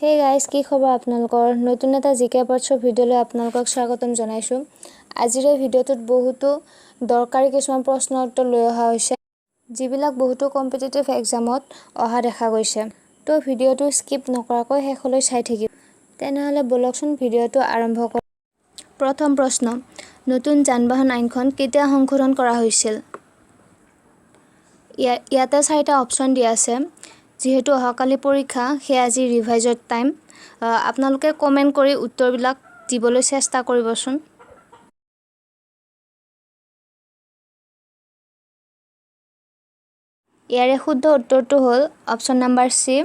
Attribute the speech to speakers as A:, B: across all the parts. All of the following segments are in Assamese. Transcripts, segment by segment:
A: হে গাইজ, কি খবৰ আপোনালোকৰ? নতুন এটা জিকে পাৰ্টছৰ ভিডিঅ'লৈ আপোনালোকক স্বাগতম জনাইছোঁ। আজিৰ এই ভিডিঅ'টোত বহুতো দৰকাৰী কিছুমান প্ৰশ্নৰ উত্তৰ লৈ অহা হৈছে, যিবিলাক বহুতো কম্পিটিটিভ এক্সামত অহা দেখা গৈছে। তো ভিডিঅ'টো স্কিপ নকৰাকৈ শেষলৈ চাই থাকিব। তেনেহ'লে বলকচোন ভিডিঅ'টো আৰম্ভ কৰোঁ। প্ৰথম প্ৰশ্ন, নতুন যান-বাহন আইনখন কেতিয়া সংশোধন কৰা হৈছিল? ইয়াতে 4টা অপশ্যন দিয়া আছে। যিহেতু অহাকালি পৰীক্ষা, সেয়া আজি ৰিভাইজৰ টাইম। আপোনালোকে কমেণ্ট কৰি উত্তৰবিলাক দিবলৈ চেষ্টা কৰিবচোন। ইয়াৰে শুদ্ধ উত্তৰটো হ'ল অপশ্যন নম্বৰ চি,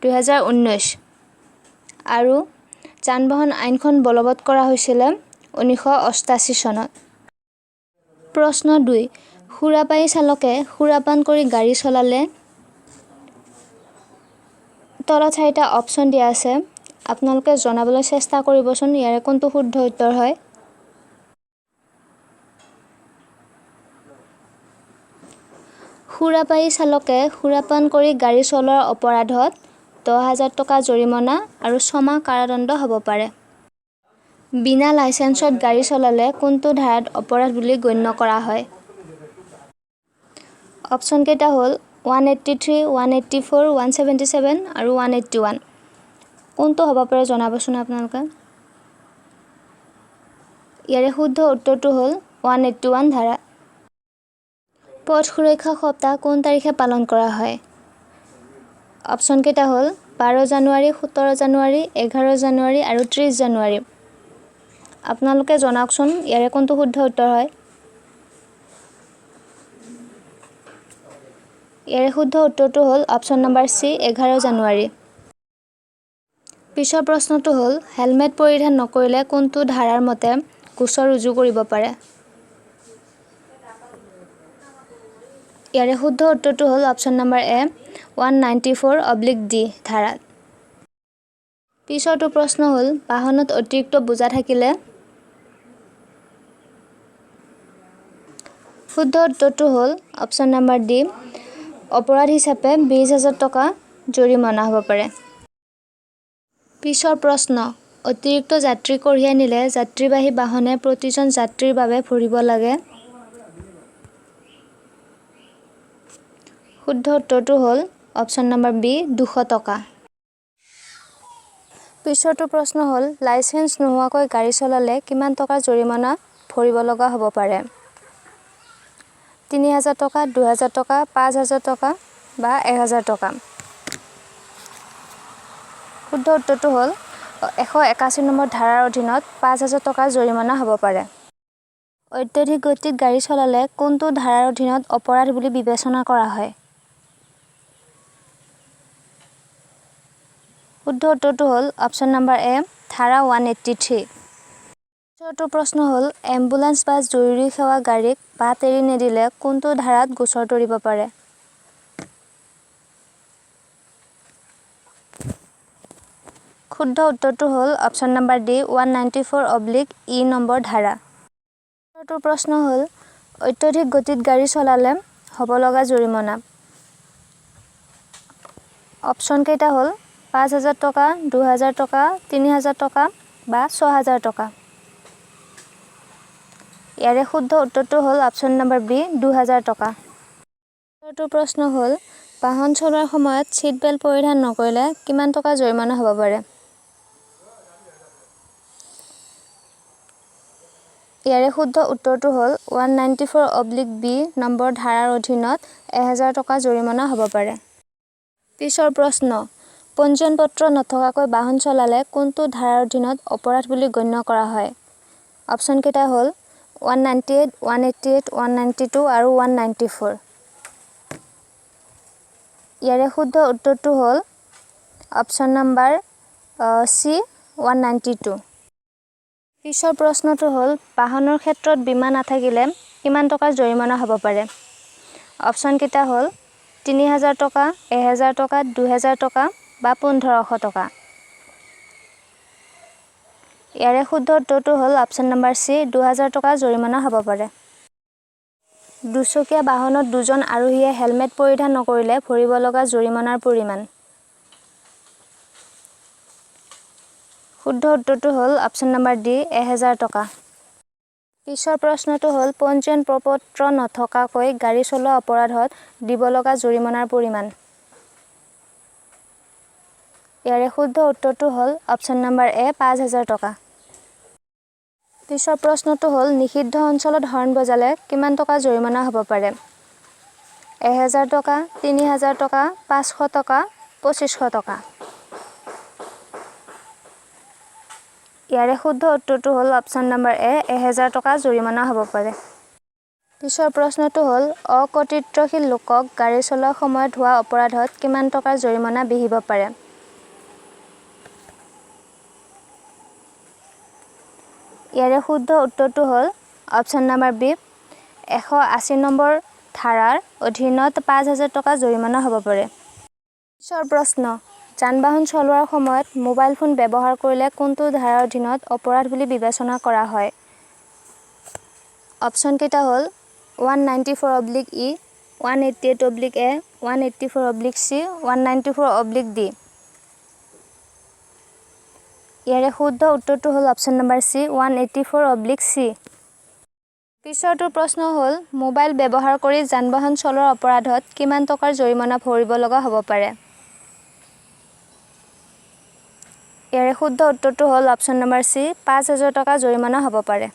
A: 2019। আৰু যান-বাহন আইনখন বলবৎ কৰা হৈছিলে 1988 চনত। প্ৰশ্ন 2, সুৰাপায়ী চালকে সুৰাপান কৰি গাড়ী চলালে? তলত 4টা অপশ্যন দিয়া আছে। আপোনালোকে জনাবলৈ চেষ্টা কৰিবচোন ইয়াৰে কোনটো শুদ্ধ উত্তৰ হয়। সুৰাপায়ী চালকে সুৰাপান কৰি গাড়ী চলোৱাৰ অপৰাধত 10,000 টকা জৰিমনা আৰু 6 মাহ কাৰাদণ্ড হ'ব পাৰে। বিনা লাইচেন্সত গাড়ী চলালে কোনটো ধাৰাত অপৰাধ বুলি গণ্য কৰা হয়? অপশ্যন কেইটা হ'ল 183, 184, 177 আৰু 181। কোনটো হ'ব পাৰে জনাবচোন আপোনালোকে। ইয়াৰে শুদ্ধ উত্তৰটো হ'ল 181 ধাৰা। পথ সুৰক্ষা সপ্তাহ কোন তাৰিখে পালন কৰা হয়? অপশ্যন কেইটা হ'ল 12 জানুৱাৰী, 17 জানুৱাৰী, 11 জানুৱাৰী আৰু 30 জানুৱাৰী। আপোনালোকে জনাওকচোন ইয়াৰে কোনটো শুদ্ধ উত্তৰ হয়। ইয়াৰে শুদ্ধ উত্তৰটো হ'ল অপশ্যন নম্বৰ চি, 11 জানুৱাৰী। পিছৰ প্ৰশ্নটো হ'ল হেলমেট পৰিধান নকৰিলে কোনটো ধাৰাৰ মতে গোচৰ ৰুজু কৰিব পাৰে? ইয়াৰে শুদ্ধ উত্তৰটো হ'ল অপশ্যন নম্বৰ এ, 194/D ধাৰাত। পিছৰটো প্ৰশ্ন হ'ল বাহনত অতিৰিক্ত বোজা থাকিলে? শুদ্ধ উত্তৰটো হ'ল অপশ্যন নম্বৰ ডি, অপৰাধ হিচাপে 20,000 টকা জৰিমনা হ'ব পাৰে। পিছৰ প্ৰশ্ন, অতিৰিক্ত যাত্ৰী কঢ়িয়াই নিলে যাত্ৰীবাহী বাহনে প্ৰতিজন যাত্ৰীৰ বাবে ভৰিব লাগে? শুদ্ধ উত্তৰটো হ'ল অপশ্যন নম্বৰ বি, 200 টকা। পিছৰটো প্ৰশ্ন হ'ল লাইচেন্স নোহোৱাকৈ গাড়ী চলালে কিমান টকা জৰিমনা ভৰিব লগা হ'ব পাৰে? 3,000 টকা, 2,000 টকা, 5,000 টকা বা 1,000 টকা। শুদ্ধ উত্তৰটো হ'ল 181 নম্বৰ ধাৰাৰ অধীনত 5,000 টকা জৰিমনা হ'ব পাৰে। অত্যধিক গতিত গাড়ী চলালে কোনটো ধাৰাৰ অধীনত অপৰাধ বুলি বিবেচনা কৰা হয়? শুদ্ধ উত্তৰটো হ'ল অপশ্যন নম্বৰ এ, ধাৰা 183। পিছৰটো প্ৰশ্ন হ'ল এম্বুলেন্স বা জৰুৰী সেৱা গাড়ীক বাট এৰি নিদিলে কোনটো ধাৰাত গোচৰ তৰিব পাৰে? শুদ্ধ উত্তৰটো হ'ল option number D, 194/E number ধাৰা। পিছৰটো প্ৰশ্ন হ'ল অত্যধিক গতিত গাড়ী চলালে হ'ব লগা জৰিমনা। অপশ্যন কেইটা হ'ল 5,000 টকা, 2,000 টকা, 3,000 টকা বা 6,000 টকা। ইয়াৰে শুদ্ধ উত্তৰটো হ'ল অপশ্যন নম্বৰ বি, 2,000 টকা। পিছৰটো প্ৰশ্ন হ'ল বাহন চলোৱাৰ সময়ত ছিট বেল্ট পৰিধান নকৰিলে কিমান টকা জৰিমনা হ'ব পাৰে? ইয়াৰে শুদ্ধ উত্তৰটো হ'ল 194/B নম্বৰ ধাৰাৰ অধীনত 1,000 টকা জৰিমনা হ'ব পাৰে। পিছৰ প্ৰশ্ন, পঞ্জীয়ন পত্ৰ নথকাকৈ বাহন চলালে কোনটো ধাৰাৰ অধীনত অপৰাধ বুলি গণ্য কৰা হয়? অপশ্যন কেইটা হ'ল 198, 188, 192 আৰু 194। ইয়াৰে শুদ্ধ উত্তৰটো হ'ল অপশ্যন নম্বৰ চি, 192। পিছৰ প্ৰশ্নটো হ'ল বাহনৰ ক্ষেত্ৰত বীমা নাথাকিলে কিমান টকা জৰিমনা হ'ব পাৰে? অপশ্যন কেইটা হ'ল 3,000 টকা, 1,000 টকা, 2,000 টকা বা 1,500 টকা। ইয়াৰে শুদ্ধ উত্তৰটো হ'ল অপশ্যন নম্বৰ চি, 2,000 টকা জৰিমনা হ'ব পাৰে। দুচকীয়া বাহনত দুজন আৰোহীয়ে হেলমেট পৰিধান নকৰিলে ভৰিব লগা জৰিমনাৰ পৰিমাণ? শুদ্ধ উত্তৰটো হ'ল অপশ্যন নম্বৰ ডি 1000 টকা। পিছৰ প্ৰশ্নটো হ'ল পঞ্জীয়ন প্ৰপত্ৰ নথকাকৈ গাড়ী চলোৱা অপৰাধত দিব লগা জৰিমনাৰ পৰিমাণ। ইয়াৰে শুদ্ধ উত্তৰটো হ'ল অপশ্যন নম্বৰ এ 5000 টকা। পিছৰ প্ৰশ্নটো হ'ল নিষিদ্ধ অঞ্চলত হৰ্ণ বজালে কিমান টকা জৰিমনা হ'ব পাৰে? 1000 টকা, 3000 টকা, 500 টকা, 2500 টকা। ইয়াৰে শুদ্ধ উত্তৰটো হ'ল অপশ্যন নম্বৰ এ 1000 টকা জৰিমনা হ'ব পাৰে। পিছৰ প্ৰশ্নটো হ'ল অকৰ্তৃত্বশীল লোকক গাড়ী চলোৱাৰ সময়ত হোৱা অপৰাধত কিমান টকাৰ জৰিমনা বিহিব পাৰে? ইয়াৰে শুদ্ধ উত্তৰটো হ'ল অপশ্যন নম্বৰ বি 180 নম্বৰ ধাৰাৰ অধীনত 5000 টকা জৰিমনা হ'ব পাৰে। পিছৰ প্ৰশ্ন যান-বাহন চলোৱাৰ সময়ত মোবাইল ফোন ব্যৱহাৰ কৰিলে কোনটো ধাৰাৰ অধীনত অপৰাধ বুলি বিবেচনা কৰা হয়? অপশ্যন কেইটা হ'ল 194/E, 188/A, 184/C, 194/D। ইয়াৰে শুদ্ধ উত্তৰটো হ'ল অপশ্যন নম্বৰ চি 184/C। পিছৰটো প্ৰশ্ন হ'ল মোবাইল ব্যৱহাৰ কৰি যান-বাহন চলোৱাৰ অপৰাধত কিমান টকাৰ জৰিমনা ভৰিব লগা হ'ব পাৰে? ইয়াৰে শুদ্ধ উত্তৰটো হ'ল অপশ্যন নম্বৰ চি 5000 টকা জৰিমনা হ'ব পাৰে।